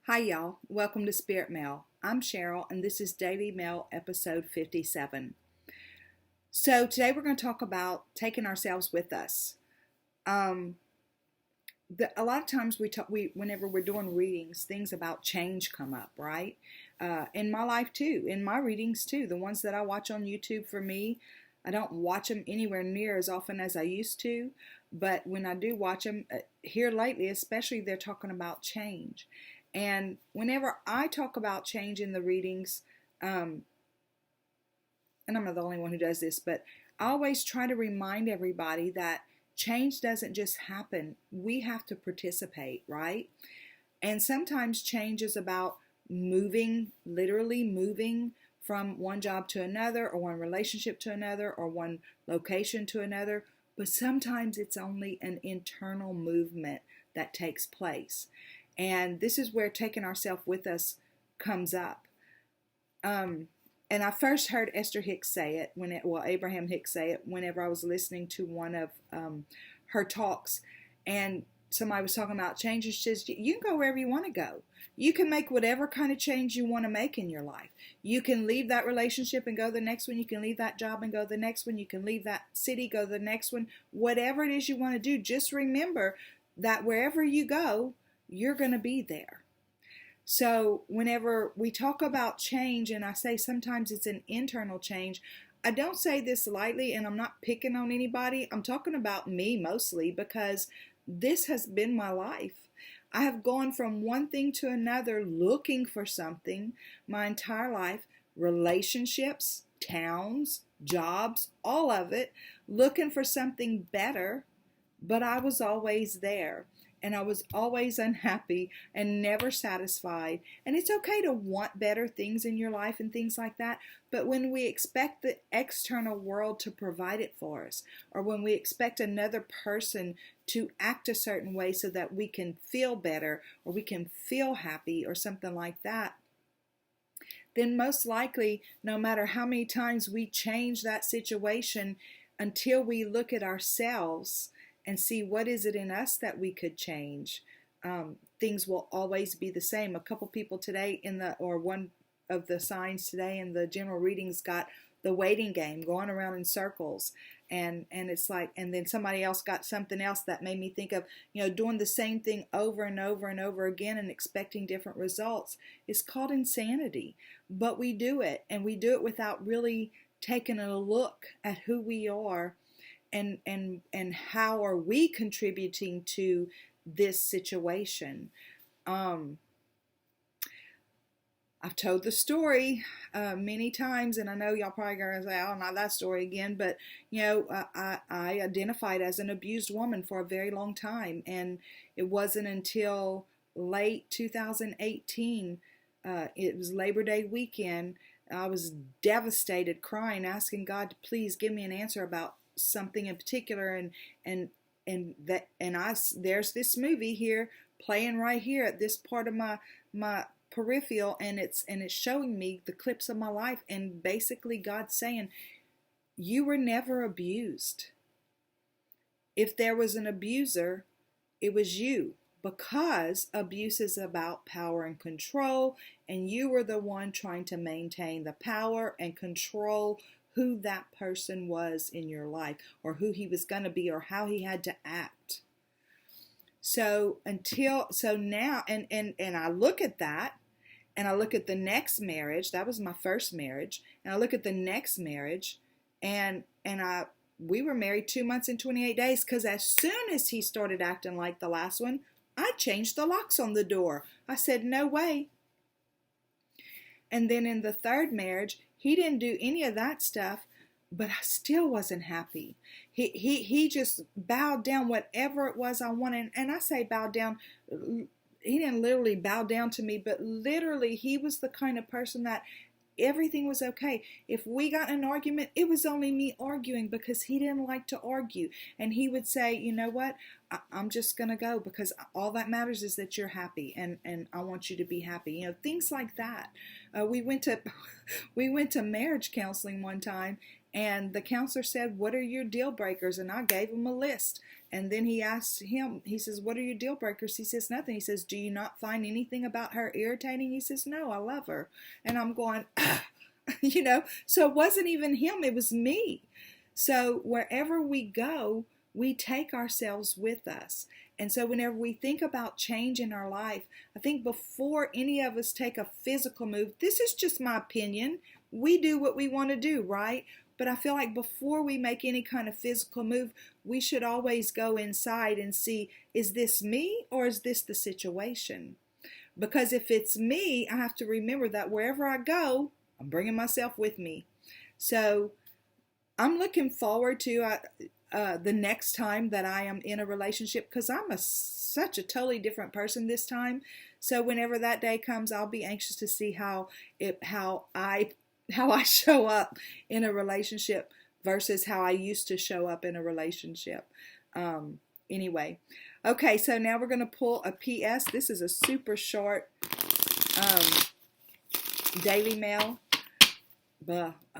Hi, y'all. Welcome to Spirit Mail. I'm Cheryl, and this is Daily Mail episode 57. So, today we're going to talk about taking ourselves with us. A lot of times whenever we're doing readings, things about change come up, right? In my life too, in my readings too, the ones that I watch on YouTube for me, I don't watch them anywhere near as often as I used to, but when I do watch them, here lately especially, they're talking about change. And whenever I talk about change in the readings, and I'm not the only one who does this, but I always try to remind everybody that change doesn't just happen. We have to participate, right? And sometimes change is about moving, literally moving from one job to another, or one relationship to another, or one location to another. But sometimes it's only an internal movement that takes place. And this is where taking ourselves with us comes up. And I first heard Esther Hicks say it, Abraham Hicks say it, whenever I was listening to one of her talks. And somebody was talking about change. She says, you can go wherever you want to go. You can make whatever kind of change you want to make in your life. You can leave that relationship and go to the next one. You can leave that job and go to the next one. You can leave that city, go to the next one. Whatever it is you want to do, just remember that wherever you go, you're going to be there. So whenever we talk about change, and I say sometimes it's an internal change, I don't say this lightly, and I'm not picking on anybody. I'm talking about me mostly, because this has been my life. I have gone from one thing to another looking for something my entire life. Relationships, towns, jobs, all of it, looking for something better, but I was always there. And I was always unhappy and never satisfied. And it's okay to want better things in your life and things like that. But when we expect the external world to provide it for us, or when we expect another person to act a certain way so that we can feel better, or we can feel happy, or something like that, then most likely, no matter how many times we change that situation, until we look at ourselves and see what is it in us that we could change, things will always be the same. A couple people today one of the signs today in the general readings got the waiting game, going around in circles, and it's like, and then somebody else got something else that made me think of, doing the same thing over and over and over again and expecting different results. It's called insanity. But we do it, and we do it without really taking a look at who we are. And how are we contributing to this situation? I've told the story many times, and I know y'all probably gonna say, "Oh, not that story again." But I identified as an abused woman for a very long time, and it wasn't until late 2018. It was Labor Day weekend. I was devastated, crying, asking God to please give me an answer about something in particular, there's this movie here playing right here at this part of my peripheral, and it's showing me the clips of my life, and basically God's saying, you were never abused. If there was an abuser, it was you, because abuse is about power and control, and you were the one trying to maintain the power and control who that person was in your life, or who he was going to be, or how he had to act. So now, and I look at that, and I look at the next marriage. That was my first marriage. And I look at the next marriage, and we were married 2 months and 28 days, because as soon as he started acting like the last one, I changed the locks on the door. I said, no way. And then in the third marriage, he didn't do any of that stuff, but I still wasn't happy. He just bowed down whatever it was I wanted. And I say bowed down, he didn't literally bow down to me, but literally he was the kind of person that everything was okay. If we got in an argument, it was only me arguing, because he didn't like to argue. And he would say, you know what, I'm just going to go, because all that matters is that you're happy, and I want you to be happy. Things like that. We went to marriage counseling one time, And the counselor said, what are your deal breakers? And I gave him a list. And then he asked him, he says, what are your deal breakers? He says, nothing. He says, do you not find anything about her irritating? He says, no, I love her. And I'm going, so it wasn't even him, it was me. So wherever we go, we take ourselves with us. And so whenever we think about change in our life, I think before any of us take a physical move, this is just my opinion, we do what we want to do, right? But I feel like before we make any kind of physical move, we should always go inside and see, is this me or is this the situation? Because if it's me, I have to remember that wherever I go, I'm bringing myself with me. So I'm looking forward to the next time that I am in a relationship, because I'm such a totally different person this time. So whenever that day comes, I'll be anxious to see how I show up in a relationship versus how I used to show up in a relationship. Anyway, okay, so now we're going to pull a PS. This is a super short daily mail.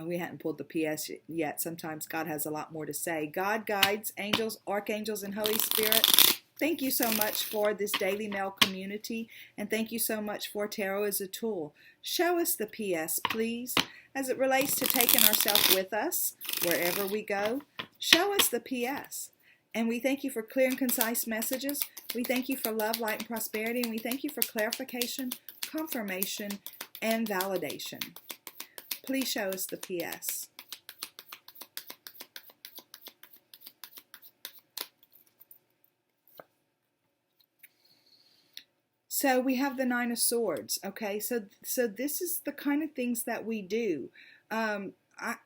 We hadn't pulled the PS yet. Sometimes God has a lot more to say. God, guides, angels, archangels, and Holy Spirit, thank you so much for this daily mail community, and thank you so much for tarot as a tool. Show us the PS, please, as it relates to taking ourselves with us wherever we go. Show us the PS. And we thank you for clear and concise messages. We thank you for love, light, and prosperity. And we thank you for clarification, confirmation, and validation. Please show us the PS. So we have the Nine of Swords. Okay, so this is the kind of things that we do.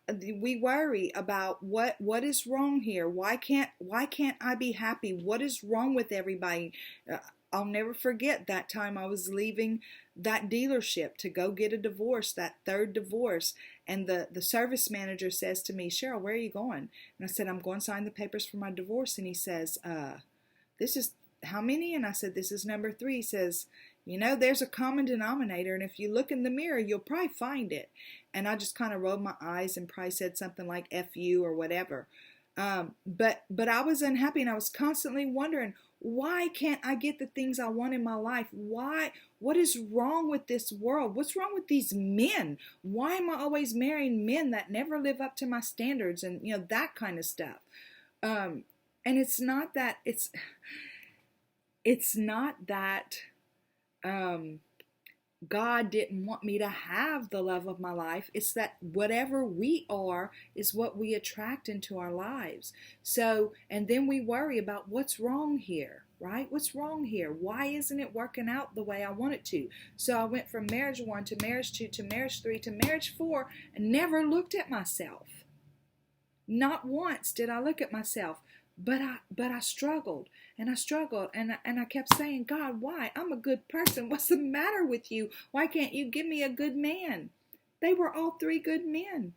We worry about what is wrong here. Why can't I be happy? What is wrong with everybody? I'll never forget that time I was leaving that dealership to go get a divorce, that third divorce. And the service manager says to me, Cheryl, where are you going? And I said, I'm going to sign the papers for my divorce. And he says, this is how many? And I said, this is number 3. He says, there's a common denominator. And if you look in the mirror, you'll probably find it. And I just kind of rolled my eyes and probably said something like F you or whatever. But I was unhappy, and I was constantly wondering, why can't I get the things I want in my life? What is wrong with this world? What's wrong with these men? Why am I always marrying men that never live up to my standards, and that kind of stuff? And it's not that God didn't want me to have the love of my life. It's that whatever we are is what we attract into our lives. So, and then we worry about what's wrong here, right? What's wrong here? Why isn't it working out the way I want it to? So I went from marriage 1 to marriage 2 to marriage 3 to marriage 4 and never looked at myself. Not once did I look at myself. But I struggled and I struggled and I kept saying, God, why? I'm a good person. What's the matter with you? Why can't you give me a good man? They were all 3 good men.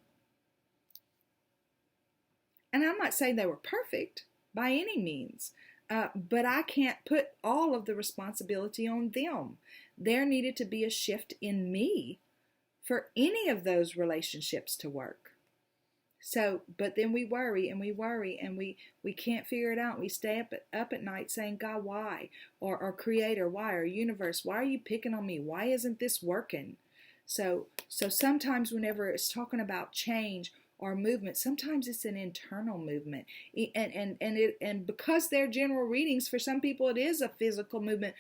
And I'm not saying they were perfect by any means, but I can't put all of the responsibility on them. There needed to be a shift in me for any of those relationships to work. So, but then we worry and we can't figure it out. We stay up at night saying, God, why? Or Creator, why? Or Universe, why are you picking on me? Why isn't this working? So sometimes whenever it's talking about change or movement, sometimes it's an internal movement. And because they're general readings, for some people it is a physical movement,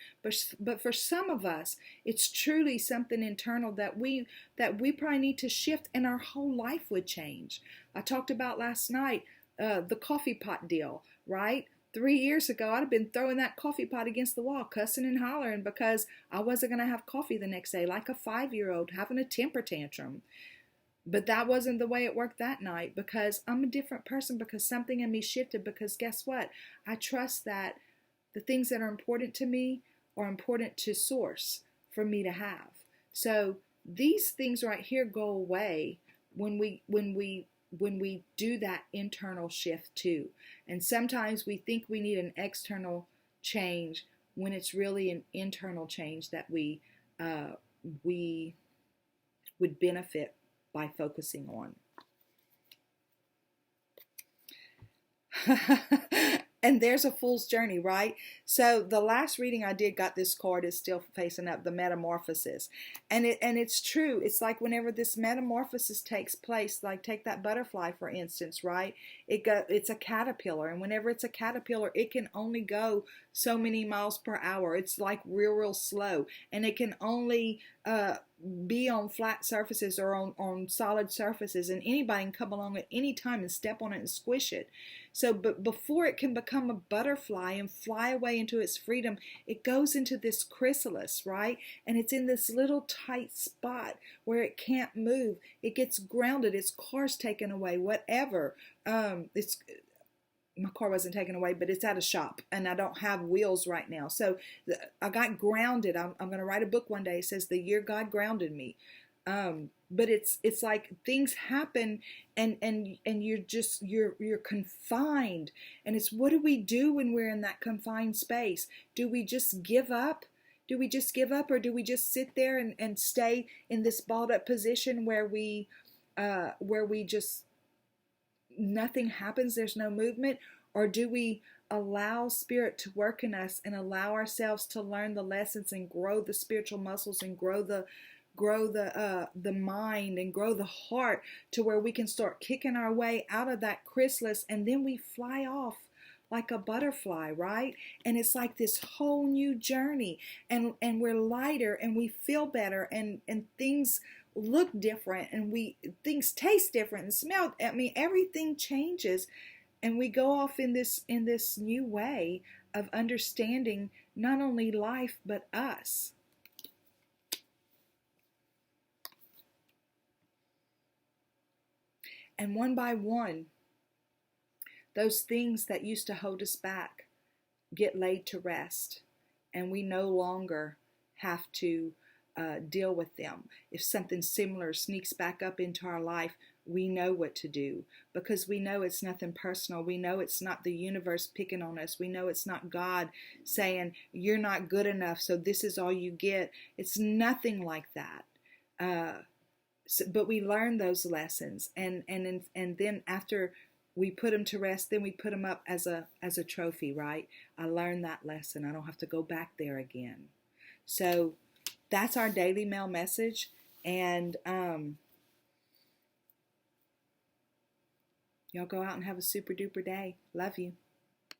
but for some of us, it's truly something internal that we probably need to shift, and our whole life would change. I talked about last night the coffee pot deal, right? 3 years ago, I'd have been throwing that coffee pot against the wall, cussing and hollering because I wasn't going to have coffee the next day, like a 5-year-old having a temper tantrum. But that wasn't the way it worked that night, because I'm a different person, because something in me shifted, because guess what? I trust that the things that are important to me are important to Source for me to have. So these things right here go away when we do that internal shift too. And sometimes we think we need an external change when it's really an internal change that we would benefit by focusing on. And there's a fool's journey, right? So the last reading I did got this card is still facing up, the metamorphosis. And it's true. It's like whenever this metamorphosis takes place, like take that butterfly for instance, right? It's a caterpillar, and whenever it's a caterpillar, it can only go so many miles per hour. It's like real slow, and it can only be on flat surfaces or on solid surfaces, and anybody can come along at any time and step on it and squish it. So, but before it can become a butterfly and fly away into its freedom, it goes into this chrysalis, right? And it's in this little tight spot where it can't move. It gets grounded. Its car's taken away, whatever. It's My car wasn't taken away, but it's at a shop and I don't have wheels right now. So I got grounded. I'm going to write a book one day. It says the year God grounded me. But it's like things happen and you're confined. And it's, what do we do when we're in that confined space? Do we just give up? Do we just give up, or do we just sit there and stay in this balled up position where we just, nothing happens, there's no movement? Or do we allow spirit to work in us and allow ourselves to learn the lessons and grow the spiritual muscles and grow the mind and grow the heart to where we can start kicking our way out of that chrysalis, and then we fly off like a butterfly, right? And it's like this whole new journey, and we're lighter and we feel better, and things look different, and things taste different and smell. I mean, everything changes, and we go off in this new way of understanding not only life but us. And one by one, those things that used to hold us back get laid to rest, and we no longer have to deal with them. If something similar sneaks back up into our life, we know what to do, because we know it's nothing personal. We know it's not the universe picking on us. We know it's not God saying you're not good enough, so this is all you get. It's nothing like that. But we learn those lessons, and then after we put them to rest, then we put them up as a trophy, right? I learned that lesson. I don't have to go back there again. So that's our Daily Mail message, and y'all go out and have a super duper day. Love you.